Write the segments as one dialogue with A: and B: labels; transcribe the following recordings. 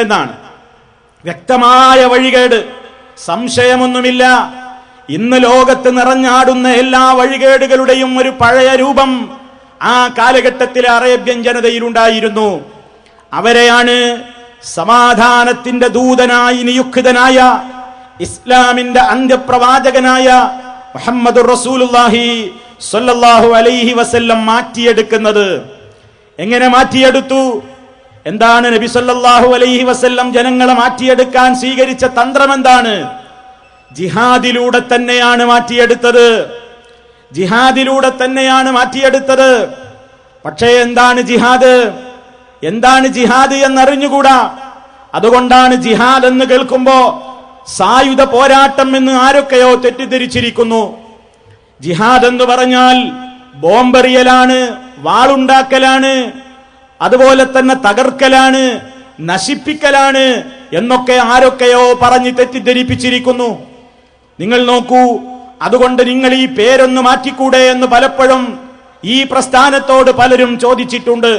A: എന്നാണ് വ്യക്തമായ വഴികേട്, സംശയമൊന്നുമില്ല. ഇന്ന് ലോകത്ത് നിറഞ്ഞാടുന്ന എല്ലാ വഴികേടുകളുടെയും ഒരു പഴയ രൂപം ആ കാലഘട്ടത്തിലെ അറേബ്യൻ ജനതയിലുണ്ടായിരുന്നു. അവരെയാണ് സമാധാനത്തിന്റെ ദൂതനായി നിയുക്തനായ ഇസ്ലാമിന്റെ അന്ത്യപ്രവാചകനായ മുഹമ്മദുർ റസൂലുള്ളാഹി സ്വല്ലല്ലാഹു അലൈഹി വസല്ലം മാറ്റിയെടുക്കുന്നത്. എങ്ങനെ മാറ്റിയെടുത്തു? എന്താണ് നബി സല്ലല്ലാഹു അലൈഹി വസല്ലം ജനങ്ങളെ മാറ്റിയെടുക്കാൻ സ്വീകരിച്ച തന്ത്രം എന്താണ്? ജിഹാദിലൂടെ തന്നെയാണ് മാറ്റിയെടുത്തത്. ജിഹാദിലൂടെ തന്നെയാണ് മാറ്റിയെടുത്തത്. പക്ഷേ എന്താണ് ജിഹാദ്? എന്താണ് ജിഹാദ് എന്നറിഞ്ഞുകൂടാ. അതുകൊണ്ടാണ് ജിഹാദ് എന്ന് കേൾക്കുമ്പോ സായുധ പോരാട്ടം എന്ന് ആരൊക്കെയോ തെറ്റിദ്ധരിച്ചിരിക്കുന്നു. ജിഹാദ് എന്ന് പറഞ്ഞാൽ ബോംബെറിയലാണ്, വാളുണ്ടാക്കലാണ്, അതുപോലെ തന്നെ തകർക്കലാണ്, നശിപ്പിക്കലാണ് എന്നൊക്കെ ആരൊക്കെയോ പറഞ്ഞ് തെറ്റിദ്ധരിപ്പിച്ചിരിക്കുന്നു. നിങ്ങൾ നോക്കൂ, അതുകൊണ്ട് നിങ്ങൾ ഈ പേരൊന്ന് മാറ്റിക്കൂടെ എന്ന് പലപ്പോഴും ഈ പ്രസ്ഥാനത്തോട് പലരും ചോദിച്ചിട്ടുണ്ട്.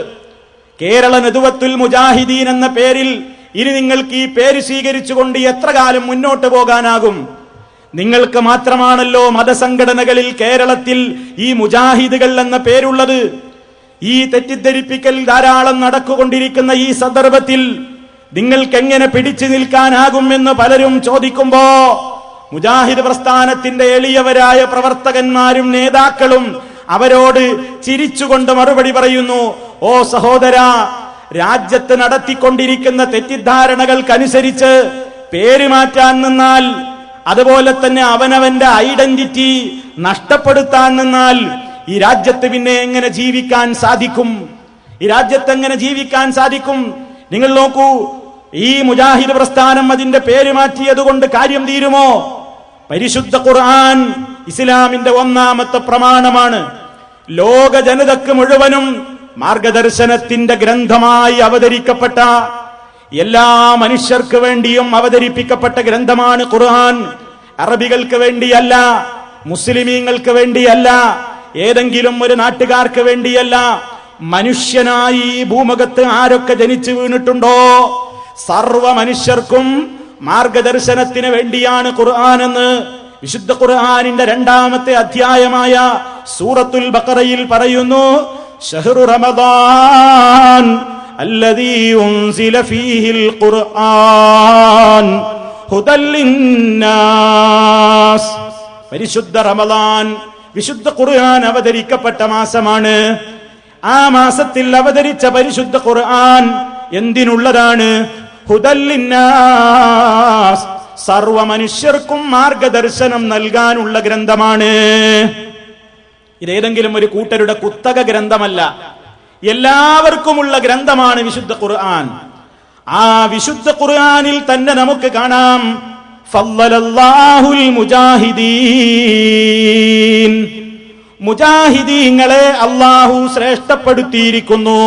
A: കേരള നദുവത്തുൽ മുജാഹിദീൻ എന്ന പേരിൽ ഇനി നിങ്ങൾക്ക് ഈ പേര് സ്വീകരിച്ചുകൊണ്ട് എത്ര കാലം മുന്നോട്ട് പോകാനാകും? നിങ്ങൾക്ക് മാത്രമാണല്ലോ മതസംഘടനകളിൽ കേരളത്തിൽ ഈ മുജാഹിദുകൾ എന്ന പേരുള്ളത്. ഈ തെറ്റിദ്ധരിപ്പിക്കൽ ധാരാളം നടക്കുകൊണ്ടിരിക്കുന്ന ഈ സന്ദർഭത്തിൽ നിങ്ങൾക്ക് എങ്ങനെ പിടിച്ചു നിൽക്കാനാകും എന്ന് പലരും ചോദിക്കുമ്പോ മുജാഹിദ് പ്രസ്ഥാനത്തിന്റെ എളിയവരായ പ്രവർത്തകന്മാരും നേതാക്കളും അവരോട് ചിരിച്ചുകൊണ്ട് മറുപടി പറയുന്നു. ഓ സഹോദരാ, രാജ്യത്ത് നടത്തിക്കൊണ്ടിരിക്കുന്ന തെറ്റിദ്ധാരണകൾക്കനുസരിച്ച് പേര് മാറ്റാൻ നിന്നാൽ, അതുപോലെ തന്നെ അവനവന്റെ ഐഡന്റിറ്റി നഷ്ടപ്പെടുത്താൻ നിന്നാൽ ഈ രാജ്യത്ത് പിന്നെ എങ്ങനെ ജീവിക്കാൻ സാധിക്കും? ഈ രാജ്യത്ത് എങ്ങനെ ജീവിക്കാൻ സാധിക്കും? നിങ്ങൾ നോക്കൂ, ഈ മുജാഹിദ് പ്രസ്ഥാനം അതിന്റെ പേര് മാറ്റിയത് കൊണ്ട് കാര്യം തീരുമോ? പരിശുദ്ധ ഖുർആൻ ഇസ്ലാമിന്റെ ഒന്നാമത്തെ പ്രമാണമാണ്. ലോക ജനതക്ക് മുഴുവനും മാർഗദർശനത്തിന്റെ ഗ്രന്ഥമായി അവതരിക്കപ്പെട്ട, എല്ലാ മനുഷ്യർക്ക് വേണ്ടിയും അവതരിപ്പിക്കപ്പെട്ട ഗ്രന്ഥമാണ് ഖുർആൻ. അറബികൾക്ക് വേണ്ടിയല്ല, മുസ്ലിമീങ്ങൾക്ക് വേണ്ടിയല്ല, ഏതെങ്കിലും ഒരു നാട്ടുകാർക്ക് വേണ്ടിയല്ല. മനുഷ്യനായി ഈ ഭൂമുഖത്ത് ആരൊക്കെ ജനിച്ചു വീണിട്ടുണ്ടോ സർവ മനുഷ്യർക്കും മാർഗദർശനത്തിന് വേണ്ടിയാണ് ഖുർആൻ എന്ന് വിശുദ്ധ ഖുർആനിന്റെ 2-ാമത്തെ അധ്യായമായ സൂറത്തുൽ ബഖറയിൽ പറയുന്നു. ശഹ്റു റമദാൻ അല്ലദീ ഉൻസില ഫീഹിൽ ഖുർആൻ ഹുദൽ ലിന്നാസ്. പരിശുദ്ധ റമദാൻ വിശുദ്ധ ഖുർആൻ അവതരിക്കപ്പെട്ട മാസമാണ്. ആ മാസത്തിൽ അവതരിച്ച പരിശുദ്ധ ഖുർആൻ എന്തിനുള്ളതാണ്? ഹുദൽ ലിന്നാസ്, സർവ മനുഷ്യർക്കും മാർഗദർശനം നൽകാനുള്ള ഗ്രന്ഥമാണ്. ഇതേതെങ്കിലും ഒരു കൂട്ടരുടെ കുത്തക ഗ്രന്ഥമല്ല, എല്ലാവർക്കുമുള്ള ഗ്രന്ഥമാണ് വിശുദ്ധ ഖുർആൻ. ആ വിശുദ്ധ ഖുർആനിൽ തന്നെ നമുക്ക് കാണാം ഫളലല്ലാഹുൽ മുജാഹിദീൻ, മുജാഹിദീങ്ങളെ അല്ലാഹു ശ്രേഷ്ഠപ്പെടുത്തിയിരിക്കുന്നു.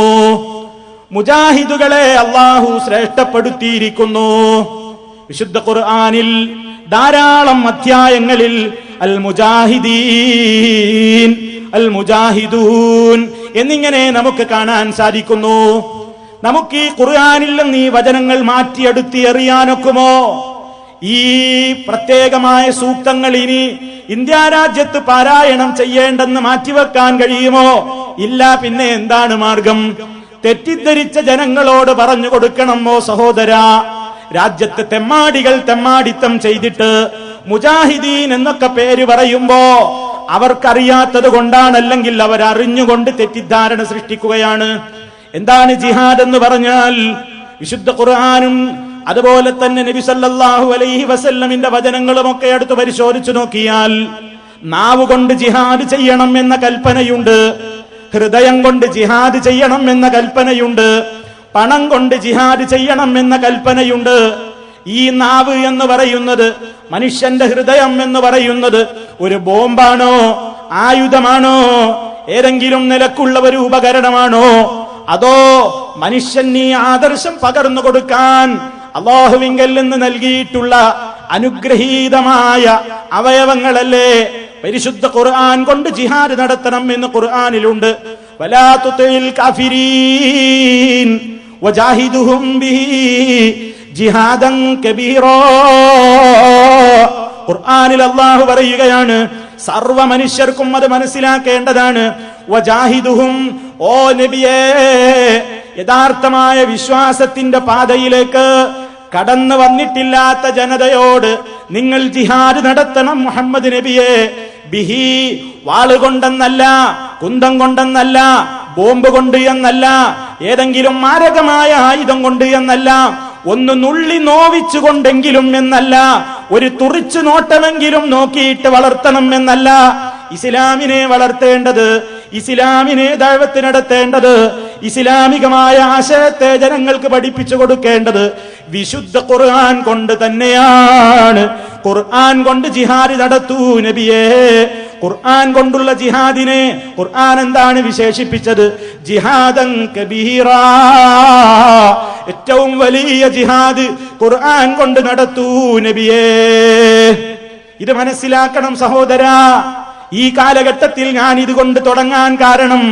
A: മുജാഹിദുകളെ അല്ലാഹു ശ്രേഷ്ഠപ്പെടുത്തിയിരിക്കുന്നു. വിശുദ്ധ ഖുർആനിൽ ധാരാളം അധ്യായങ്ങളിൽ അൽ മുജാഹിദീൻ, അൽ മുജാഹിദൂൻ എന്നിങ്ങനെ നമുക്ക് കാണാൻ സാധിക്കുന്നു. നമുക്ക് ഈ ഖുർആനിൽ നിന്ന് ഈ വചനങ്ങൾ മാറ്റിയെടുത്ത് എറിയാനൊക്കുമോ? ഈ പ്രത്യേകമായ സൂക്തങ്ങൾ ഇനി ഇന്ത്യ രാജ്യത്ത് പാരായണം ചെയ്യേണ്ടെന്ന് മാറ്റിവെക്കാൻ കഴിയുമോ? ഇല്ല. പിന്നെ എന്താണ് മാർഗം? തെറ്റിദ്ധരിച്ച ജനങ്ങളോട് പറഞ്ഞു കൊടുക്കണം, ഓ സഹോദരാ, രാജ്യത്ത് തെമ്മാടികൾ തെമ്മാടിത്തം ചെയ്തിട്ട് മുജാഹിദീൻ എന്നൊക്കെ പേര് പറയുമ്പോ അവർക്കറിയാത്തത് കൊണ്ടാണ്, അല്ലെങ്കിൽ അവരറിഞ്ഞുകൊണ്ട് തെറ്റിദ്ധാരണ സൃഷ്ടിക്കുകയാണ്. എന്താണ് ജിഹാദ് എന്ന് പറഞ്ഞാൽ? വിശുദ്ധ ഖുർആനും അതുപോലെ തന്നെ നബി സല്ലല്ലാഹു അലൈഹി വസല്ലമിന്റെ വചനങ്ങളും ഒക്കെ എടുത്ത് പരിശോധിച്ചു നോക്കിയാൽ നാവ് കൊണ്ട് ജിഹാദ് ചെയ്യണം എന്ന കൽപ്പനയുണ്ട്, ഹൃദയം കൊണ്ട് ജിഹാദ് ചെയ്യണം എന്ന കൽപ്പനയുണ്ട്, പണം കൊണ്ട് ജിഹാദ് ചെയ്യണം എന്ന കൽപ്പനയുണ്ട്. ഈ നാവ് എന്ന് പറയുന്നത്, മനുഷ്യന്റെ ഹൃദയം എന്ന് പറയുന്നത് ഒരു ബോംബാണോ, ആയുധമാണോ, ഏതെങ്കിലും നിലക്കുള്ള ഒരു ഉപകരണമാണോ? അതോ മനുഷ്യൻ ഈ ആദർശം പകർന്നു കൊടുക്കാൻ അല്ലാഹുവിങ്കൽ നിന്ന് നൽകിയിട്ടുള്ള അനുഗ്രഹീതമായ അവയവങ്ങളല്ലേ? പരിശുദ്ധ ഖുർആൻ കൊണ്ട് ജിഹാദ് നടത്തണം എന്ന് ഖുർആനിലുണ്ട്. വലാ തുതിൽ കാഫിരീൻ, വജാഹിദുഹും ബിഹി ജിഹാദൻ കബീറാ. ഖുർആനിൽ അല്ലാഹു പറയുകയാണ്, സർവ മനുഷ്യർക്കും അത് മനസ്സിലാക്കേണ്ടതാണ്. വജാഹിദുഹും, ഓ നബിയേ, യഥാർത്ഥമായ വിശ്വാസത്തിന്റെ പാതയിലേക്ക് കടന്നു വന്നിട്ടില്ലാത്ത ജനതയോട് നിങ്ങൾ ജിഹാദ് നടത്തണം മുഹമ്മദ് നബിയെ. ബിഹി, വാളുകൊണ്ടെന്നല്ല, കുന്തം കൊണ്ടെന്നല്ല, ബോംബ് കൊണ്ട് എന്നല്ല, ഏതെങ്കിലും മാരകമായ ആയുധം കൊണ്ട് എന്നല്ല, ഒന്ന് നുള്ളി നോവിച്ചുകൊണ്ടെങ്കിലും എന്നല്ല, ഒരു തുറിച്ചു നോട്ടമെങ്കിലും നോക്കിയിട്ട് വളർത്തണം എന്നല്ല. ഇസ്ലാമിനെ വളർത്തേണ്ടത്, ഇസ്ലാമിനെ ദഅവത്ത് നടത്തേണ്ടത്, ഇസ്ലാമികമായ ആശയത്തെ ജനങ്ങൾക്ക് പഠിപ്പിച്ചു കൊടുക്കേണ്ടത് വിശുദ്ധ ഖുർആൻ കൊണ്ട് തന്നെയാണ്. ഖുർആൻ കൊണ്ട് ജിഹാദ് നടത്തൂ നബിയേ. ഖുർആൻ കൊണ്ടുള്ള ജിഹാദിനെ ഖുർആൻ എന്താണ് വിശേഷിപ്പിച്ചത്? ജിഹാദൻ കബീറാ. ഏറ്റവും വലിയ ജിഹാദ് ഖുർആൻ കൊണ്ട് നടത്തൂ നബിയേ. ഇത് മനസ്സിലാക്കണം സഹോദരാ. ഈ കാലഘട്ടത്തിൽ ഞാൻ ഇതുകൊണ്ട് തുടങ്ങാൻ കാരണം,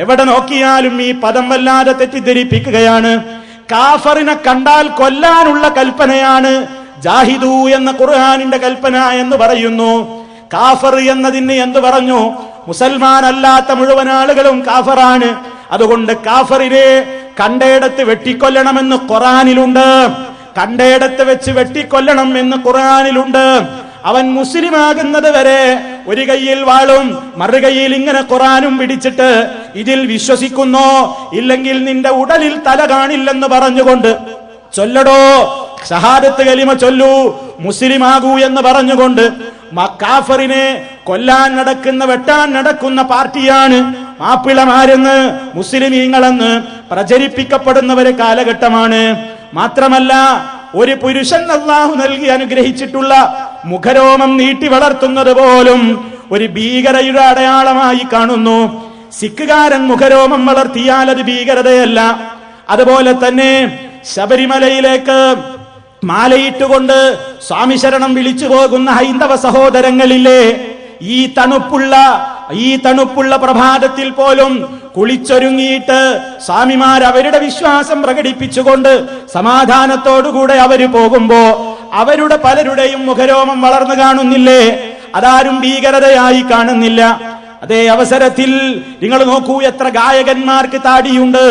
A: എവിടെ നോക്കിയാലും ഈ പദം വല്ലാതെ തെറ്റിദ്ധരിപ്പിക്കുകയാണ്. കാഫറിനെ കണ്ടാൽ കൊല്ലാനുള്ള കൽപ്പനയാണ് ജാഹിദു എന്ന ഖുർആനിന്റെ കൽപ്പന എന്ന് പറയുന്നു. കാഫർ എന്നതിന് എന്തു പറഞ്ഞു? മുസൽമാൻ അല്ലാത്ത മുഴുവൻ ആളുകളും കാഫറാണ്. അതുകൊണ്ട് കാഫറിനെ കണ്ടയിടത്ത് വെട്ടിക്കൊല്ലണമെന്ന് ഖുർആനിലുണ്ട്. കണ്ടയിടത്ത് വെച്ച് വെട്ടിക്കൊല്ലണം എന്ന് ഖുർആനിലുണ്ട്. അവൻ മുസ്ലിമാകുന്നത് വരെ ഒരു കയ്യിൽ വാളും മറുകൈയിൽ ഇങ്ങനെ ഖുർആനും പിടിച്ചിട്ട് ഇതിൽ വിശ്വസിക്കുന്നോ ഇല്ലെങ്കിൽ നിന്റെ ഉടലിൽ തല കാണില്ലെന്ന് പറഞ്ഞുകൊണ്ട് ചൊല്ലടോ, ഷഹാദത്ത് കലിമ ചൊല്ലൂ, മുസ്ലിമാകൂ എന്ന് പറഞ്ഞുകൊണ്ട് കാഫറിനെ കൊല്ലാൻ നടക്കുന്ന, വെട്ടാൻ നടക്കുന്ന പാർട്ടിയാണ് മാപ്പിളമാരെന്ന്, മുസ്ലിമീങ്ങളെന്ന് പ്രചരിപ്പിക്കപ്പെടുന്നവരെ കാലഘട്ടമാണ്. മാത്രമല്ല, ഒരു പുരുഷൻ അല്ലാഹു നൽകി അനുഗ്രഹിച്ചിട്ടുള്ള മുഖരോമം നീട്ടി വളർത്തുന്നത് പോലും ഒരു ഭീകരയുടെ അടയാളമായി കാണുന്നു. സിഖുകാരൻ മുഖരോമം വളർത്തിയാൽ അത് ഭീകരതയല്ല. അതുപോലെ തന്നെ ശബരിമലയിലേക്ക് മാലയിട്ടുകൊണ്ട് സ്വാമി ശരണം വിളിച്ചു പോകുന്ന ഹൈന്ദവ സഹോദരങ്ങളില്ലേ, ഈ തണുപ്പുള്ള പ്രഭാതത്തിൽ പോലും കുളിച്ചൊരുങ്ങിയിട്ട് സ്വാമിമാർ അവരുടെ വിശ്വാസം പ്രകടിപ്പിച്ചുകൊണ്ട് സമാധാനത്തോടുകൂടെ അവര് പോകുമ്പോ അവരുടെ പലരുടെയും മുഖരോമം വളർന്നു കാണുന്നില്ലേ? അതാരും ഭീകരതയായി കാണുന്നില്ല. അതേ അവസരത്തിൽ നിങ്ങൾ നോക്കൂ, എത്ര ഗായകന്മാർക്ക് താടിയുണ്ട്,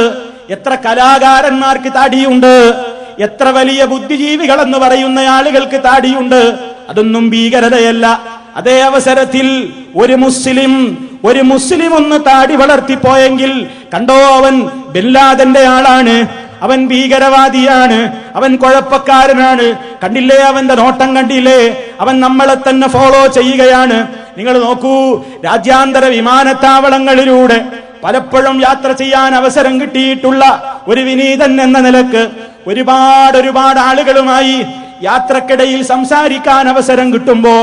A: എത്ര കലാകാരന്മാർക്ക് താടിയുണ്ട്, എത്ര വലിയ ബുദ്ധിജീവികൾ എന്ന് പറയുന്ന ആളുകൾക്ക് താടിയുണ്ട്. അതൊന്നും ഭീകരതയല്ല. അതേ അവസരത്തിൽ ഒരു മുസ്ലിം ഒന്ന് താടി വളർത്തിപ്പോയെങ്കിൽ കണ്ടോ, അവൻ ബിൻ ലാദന്റെ ആളാണ്, അവൻ ഭീകരവാദിയാണ്, അവൻ കുഴപ്പക്കാരനാണ്, കണ്ടില്ലേ അവന്റെ നോട്ടം കണ്ടില്ലേ, അവൻ നമ്മളെ തന്നെ ഫോളോ ചെയ്യുകയാണ്. നിങ്ങൾ നോക്കൂ, രാജ്യാന്തര വിമാനത്താവളങ്ങളിലൂടെ പലപ്പോഴും യാത്ര ചെയ്യാൻ അവസരം കിട്ടിയിട്ടുള്ള ഒരു വിനീതൻ എന്ന നിലക്ക് ഒരുപാട് ആളുകളുമായി യാത്രക്കിടയിൽ സംസാരിക്കാൻ അവസരം കിട്ടുമ്പോ,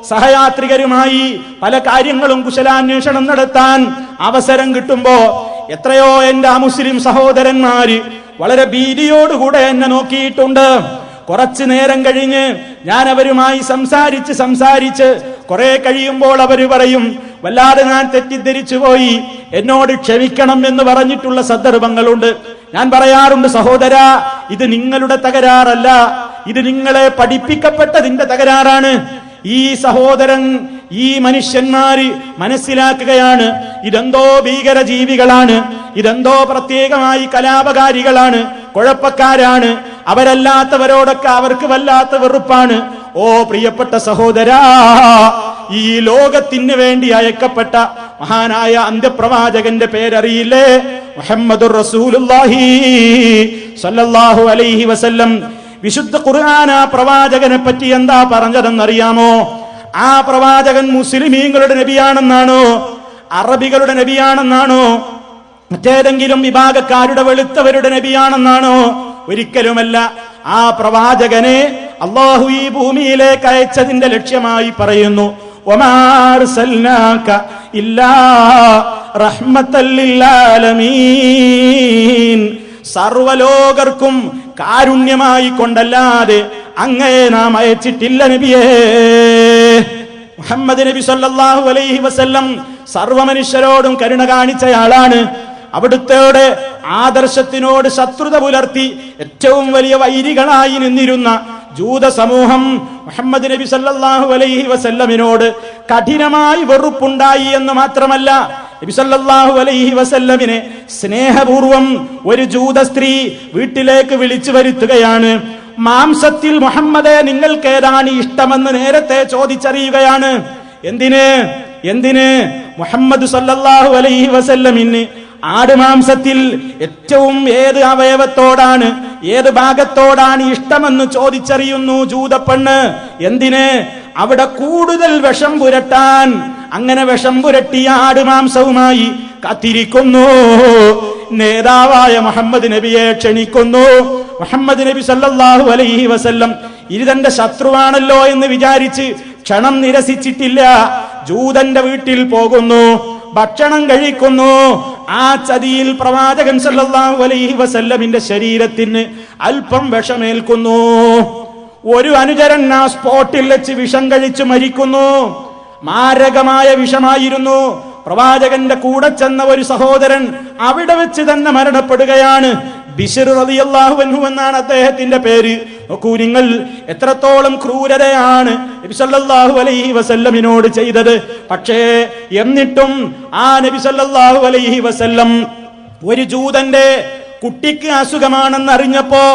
A: സഹയാത്രികരുമായി പല കാര്യങ്ങളും കുശലാന്വേഷണം നടത്താൻ അവസരം കിട്ടുമ്പോ എത്രയോ എന്റെ അമുസ്ലിം സഹോദരന്മാര് വളരെ ഭീതിയോടുകൂടെ എന്നെ നോക്കിയിട്ടുണ്ട്. കുറച്ചു നേരം കഴിഞ്ഞ് ഞാൻ അവരുമായി സംസാരിച്ച് കുറെ കഴിയുമ്പോൾ അവര് പറയും, വല്ലാതെ ഞാൻ തെറ്റിദ്ധരിച്ചു പോയി, എന്നോട് ക്ഷമിക്കണം എന്ന് പറഞ്ഞിട്ടുള്ള സന്ദർഭങ്ങളുണ്ട്. ഞാൻ പറയാറുണ്ട്, സഹോദരാ, ഇത് നിങ്ങളുടെ തകരാറല്ല, ഇത് നിങ്ങളെ പഠിപ്പിക്കപ്പെട്ടതിന്റെ തകരാറാണ്. ഈ സഹോദരൻ, ഈ മനുഷ്യന്മാര് മനസ്സിലാക്കുകയാണ്, ഇതെന്തോ ഭീകര ജീവികളാണ്, ഇതെന്തോ പ്രത്യേകമായി കലാപകാരികളാണ്, കുഴപ്പക്കാരാണ്, അവരല്ലാത്തവരോടൊക്കെ അവർക്ക് വല്ലാത്ത വെറുപ്പാണ്. ഓ പ്രിയപ്പെട്ട സഹോദരാ, ഈ ലോകത്തിന് വേണ്ടി അയക്കപ്പെട്ട മഹാനായ അന്ത്യപ്രവാചകന്റെ പേരറിയില്ലേ? മുഹമ്മദുർ റസൂലുള്ളാഹി സ്വല്ലല്ലാഹു അലൈഹി വസല്ലം. വിശുദ്ധ ഖുർആൻ ആ പ്രവാചകനെ പറ്റി എന്താ പറഞ്ഞതെന്നറിയാമോ? ആ പ്രവാചകൻ മുസ്ലിമീങ്ങളുടെ നബിയാണെന്നാണോ, അറബികളുടെ നബിയാണെന്നാണോ, മറ്റേതെങ്കിലും വിഭാഗക്കാരുടെ വെളുത്തവരുടെ നബിയാണെന്നാണോ? ഒരിക്കലുമല്ല. ആ പ്രവാചകനെ അല്ലാഹു ഈ ഭൂമിയിലേക്ക് അയച്ചതിന്റെ ലക്ഷ്യമായി പറയുന്നു, വമാ അർസൽനാക ഇല്ലാ റഹ്മത്തൽ ലിൽ ആലമീൻ. സർവലോകർക്കും കാരുണ്യമായി കൊണ്ടല്ലാതെ അങ്ങയെ നാം അയച്ചിട്ടില്ല നബിയേ. മുഹമ്മദ് നബി സല്ലല്ലാഹു അലൈഹി വസല്ലം സർവ മനുഷ്യരോടും കരുണ കാണിച്ചയാളാണ്. അവിടുത്തെ ആദർശത്തിനോട് ശത്രുത പുലർത്തി ഏറ്റവും വലിയ വൈരികളായി നിന്നിരുന്ന ജൂത സമൂഹം മുഹമ്മദ് നബി സല്ലല്ലാഹു അലൈഹി വസല്ലമിനോട് കഠിനമായി വെറുപ്പുണ്ടായി എന്ന് മാത്രമല്ല, നബി സല്ലല്ലാഹു അലൈഹി വസല്ലമിനെ സ്നേഹപൂർവം ഒരു ജൂത സ്ത്രീ വീട്ടിലേക്ക് വിളിച്ചു വരുത്തുകയാണ്. മാംസത്തിൽ മുഹമ്മദെ നിങ്ങൾക്ക് ഏതാണ് ഇഷ്ടമെന്ന് നേരത്തെ ചോദിച്ചറിയുകയാണ്. എന്തിന് മുഹമ്മദ് സല്ലല്ലാഹു അലൈഹി വസല്ലമിന് ആടുമാംസത്തിൽ ഏറ്റവും ഏത് അവയവത്തോടാണ്, ഏത് ഭാഗത്തോടാണ് ഇഷ്ടമെന്ന് ചോദിച്ചറിയുന്നു ജൂതപ്പെണ്ണ്. അവിടെ കൂടുതൽ വിഷം പുരട്ടാൻ. അങ്ങനെ വിഷം പുരട്ടിയ ആടുമാംസവുമായി കാത്തിരിക്കുന്നു. നേതാവായ മുഹമ്മദ് നബിയെ ക്ഷണിക്കുന്നു. മുഹമ്മദ് നബി സല്ലല്ലാഹു അലൈഹി വസല്ലം തന്റെ ശത്രുവാണല്ലോ എന്ന് വിചാരിച്ച് ക്ഷണം നിരസിച്ചിട്ടില്ല. ജൂതന്റെ വീട്ടിൽ പോകുന്നു, ഭക്ഷണം കഴിക്കുന്നു. ആ ചതിയിൽ പ്രവാചകൻ സല്ലല്ലാഹു അലൈഹി വസല്ലമിന്റെ ശരീരത്തിന് അല്പം വിഷമേൽക്കുന്നു. ഒരു അനുചരൻ ആ സ്പോട്ടിൽ വെച്ച് വിഷം കഴിച്ചു മരിക്കുന്നു. മാരകമായ വിഷമായിരുന്നു. പ്രവാചകന്റെ കൂടെ ചെന്ന ഒരു സഹോദരൻ അവിടെ വെച്ച് തന്നെ മരണപ്പെടുകയാണ്. ബിശ്ർ റളിയല്ലാഹു അൻഹു എന്നാണ് അദ്ദേഹത്തിന്റെ പേര്. നോക്കൂ നിങ്ങൾ, എത്രത്തോളം ക്രൂരതയാണ് നബി സല്ലല്ലാഹു അലൈഹി വസല്ലമിനോട് ചെയ്തത്. പക്ഷേ എന്നിട്ടും ആ നബി സല്ലല്ലാഹു അലൈഹി വസല്ലം ഒരു ജൂതന്റെ കുട്ടിക്ക് അസുഖമാണെന്ന് അറിഞ്ഞപ്പോ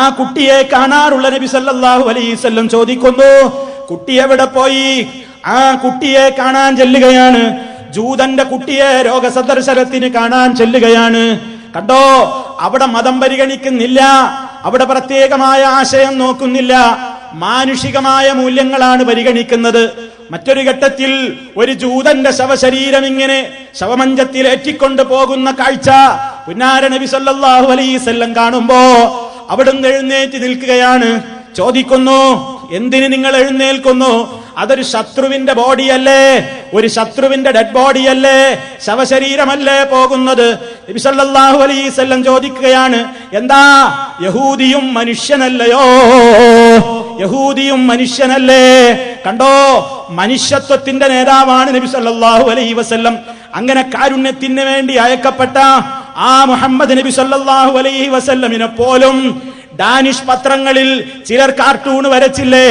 A: ആ കുട്ടിയെ കാണാറുള്ള നബി സല്ലല്ലാഹു അലൈഹി വസല്ലം ചോദിക്കുന്നു, കുട്ടി എവിടെ പോയി? ആ കുട്ടിയെ കാണാൻ ചെല്ലുകയാണ്. ജൂതന്റെ കുട്ടിയെ രോഗസന്ദർശനത്തിന് കാണാൻ ചെല്ലുകയാണ്. കണ്ടോ, അവിടെ മതം പരിഗണിക്കുന്നില്ല, അവിടെ പ്രത്യേകമായ ആശയം നോക്കുന്നില്ല, മാനുഷികമായ മൂല്യങ്ങളാണ് പരിഗണിക്കുന്നത്. മറ്റൊരു ഘട്ടത്തിൽ ഒരു ജൂതന്റെ ശവശരീരം ഇങ്ങനെ ശവമഞ്ചത്തിൽ ഏറ്റിക്കൊണ്ട് പോകുന്ന കാഴ്ച പുന്നാര നബി സല്ലല്ലാഹു അലൈഹി വസല്ലം കാണുമ്പോ അവിടുന്ന് എഴുന്നേറ്റ് നിൽക്കുകയാണ്. ചോദിക്കുന്നു, എന്തിന് നിങ്ങൾ എഴുന്നേൽക്കുന്നു? അതൊരു ശത്രുവിന്റെ ബോഡിയല്ലേ, ഒരു ശത്രുവിന്റെ ഡെഡ് ബോഡിയല്ലേ, ശവശരീരമല്ലേ പോകുന്നത്? നബി സല്ലല്ലാഹു അലൈഹി വസല്ലം ചോദിക്കുകയാണ്, എന്താ യഹൂദിയും മനുഷ്യനല്ലയോ? യഹൂദിയും മനുഷ്യനല്ലേ? കണ്ടോ, മനുഷ്യത്വത്തിന്റെ നേതാവാണ് നബി സല്ലല്ലാഹു അലൈഹി വസല്ലം. അങ്ങനെ കാരുണ്യത്തിന് വേണ്ടി അയക്കപ്പെട്ട ആ മുഹമ്മദ് നബി സല്ലല്ലാഹു അലൈഹി വസല്ലമിനെ പോലും ഡാനിഷ് പത്രങ്ങളിൽ ചിലർ കാർട്ടൂൺ വരച്ചില്ലേ?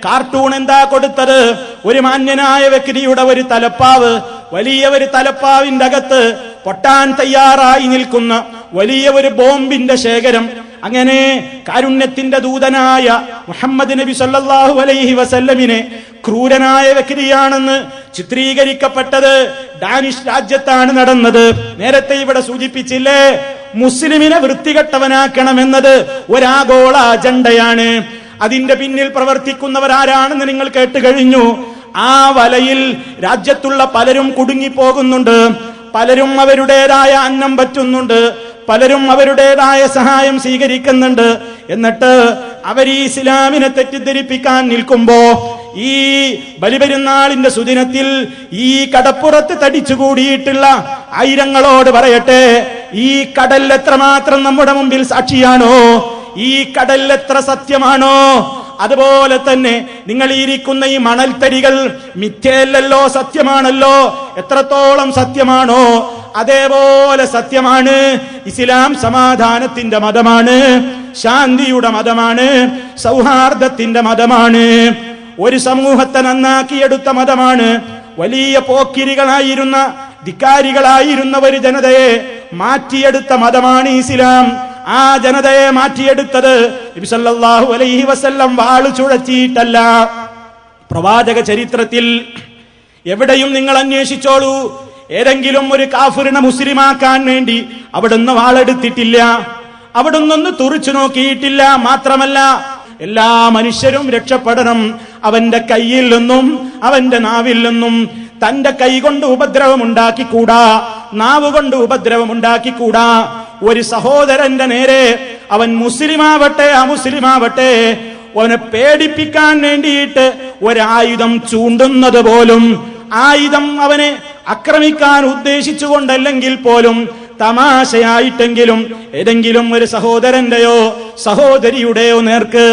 A: കാർട്ടൂൺ എന്താ കൊടുത്തത്? ഒരു മാന്യനായ വ്യക്തിയുടെ ഒരു തലപ്പാവ്, വലിയ ഒരു തലപ്പാവിന്റെ അകത്ത് പൊട്ടാൻ തയ്യാറായി നിൽക്കുന്ന വലിയ ഒരു ബോംബിന്റെ ശേഖരം. അങ്ങനെ കാരുണ്യത്തിന്റെ ദൂതനായ മുഹമ്മദ് നബി സല്ലല്ലാഹു അലൈഹി വസല്ലമിനെ ക്രൂരനായ വ്യക്തിയാണെന്ന് ചിത്രീകരിക്കപ്പെട്ടത് ഡാനിഷ് രാജ്യത്താണ് നടന്നത്. നേരത്തെ ഇവിടെ സൂചിപ്പിച്ചില്ലേ, മുസ്ലിമിനെ വൃത്തികെട്ടവനാക്കണമെന്നത് ഒരാഗോള അജണ്ടയാണ്. അതിന്റെ പിന്നിൽ പ്രവർത്തിക്കുന്നവരാരാണെന്ന് നിങ്ങൾ കേട്ട് കഴിഞ്ഞു. ആ വലയിൽ രാജ്യത്തുള്ള പലരും കുടുങ്ങിപ്പോകുന്നുണ്ട്, പലരും അവരുടേതായ അന്നം പറ്റുന്നുണ്ട്, പലരും അവരുടേതായ സഹായം സ്വീകരിക്കുന്നുണ്ട്. എന്നിട്ട് അവർ ഈ ഇസ്ലാമിനെ തെറ്റിദ്ധരിപ്പിക്കാൻ നിൽക്കുമ്പോ ഈ ബലിപെരുന്നാളിന്റെ സുദിനത്തിൽ ഈ കടപ്പുറത്ത് തടിച്ചുകൂടിയിട്ടുള്ള ആയിരങ്ങളോട് പറയട്ടെ, ഈ കടൽ എത്രമാത്രം നമ്മുടെ മുമ്പിൽ സാക്ഷിയാണോ, ഈ കടൽ എത്ര സത്യമാണോ, അതുപോലെ തന്നെ നിങ്ങൾ ഇരിക്കുന്ന ഈ മണൽത്തരികൾ മിഥ്യയല്ലല്ലോ, സത്യമാണല്ലോ. എത്രത്തോളം സത്യമാണോ അതേപോലെ സത്യമാണ്. ഇസ്ലാം സമാധാനത്തിന്റെ മതമാണ്, ശാന്തിയുടെ മതമാണ്, സൗഹാർദ്ദത്തിന്റെ മതമാണ്, ഒരു സമൂഹത്തെ നന്നാക്കിയെടുത്ത മതമാണ്. വലിയ പോക്കിരികളായിരുന്ന, ധിക്കാരികളായിരുന്ന ഒരു ജനതയെ മാറ്റിയെടുത്ത മതമാണ് ഇസ്ലാം. ആ ജനതയെ മാറ്റിയെടുത്തത് നബി സല്ലല്ലാഹു അലൈഹി വസല്ലം വാള് ചുഴറ്റിയിട്ടല്ല. പ്രവാചക ചരിത്രത്തിൽ എവിടെയും നിങ്ങൾ അന്വേഷിച്ചോളൂ, ഏതെങ്കിലും ഒരു കാഫിറിനെ മുസ്ലിമാക്കാൻ വേണ്ടി അവിടുന്ന് വാളെടുത്തിട്ടില്ല, അവിടുന്ന് തുറിച്ചു നോക്കിയിട്ടില്ല. മാത്രമല്ല, എല്ലാ മനുഷ്യരും രക്ഷപ്പെടണം. അവന്റെ കയ്യിൽ നിന്നും അവന്റെ നാവിൽ നിന്നും. തന്റെ കൈ കൊണ്ട് ഉപദ്രവമുണ്ടാക്കിക്കൂടാ, നാവ് കൊണ്ട് ഉപദ്രവമുണ്ടാക്കിക്കൂടാ. ഒരു സഹോദരന്റെ നേരെ, അവൻ മുസ്ലിമാവട്ടെ അമുസ്ലിമാവട്ടെ, അവനെ പേടിപ്പിക്കാൻ വേണ്ടിയിട്ട് ഒരായുധം ചൂണ്ടുന്നത് പോലും, ആയുധം അവനെ ആക്രമിക്കാൻ ഉദ്ദേശിച്ചുകൊണ്ടല്ലെങ്കിൽ പോലും തമാശയായിട്ടെങ്കിലും ഏതെങ്കിലും ഒരു സഹോദരന്റെയോ സഹോദരിയുടെയോ നേർക്ക്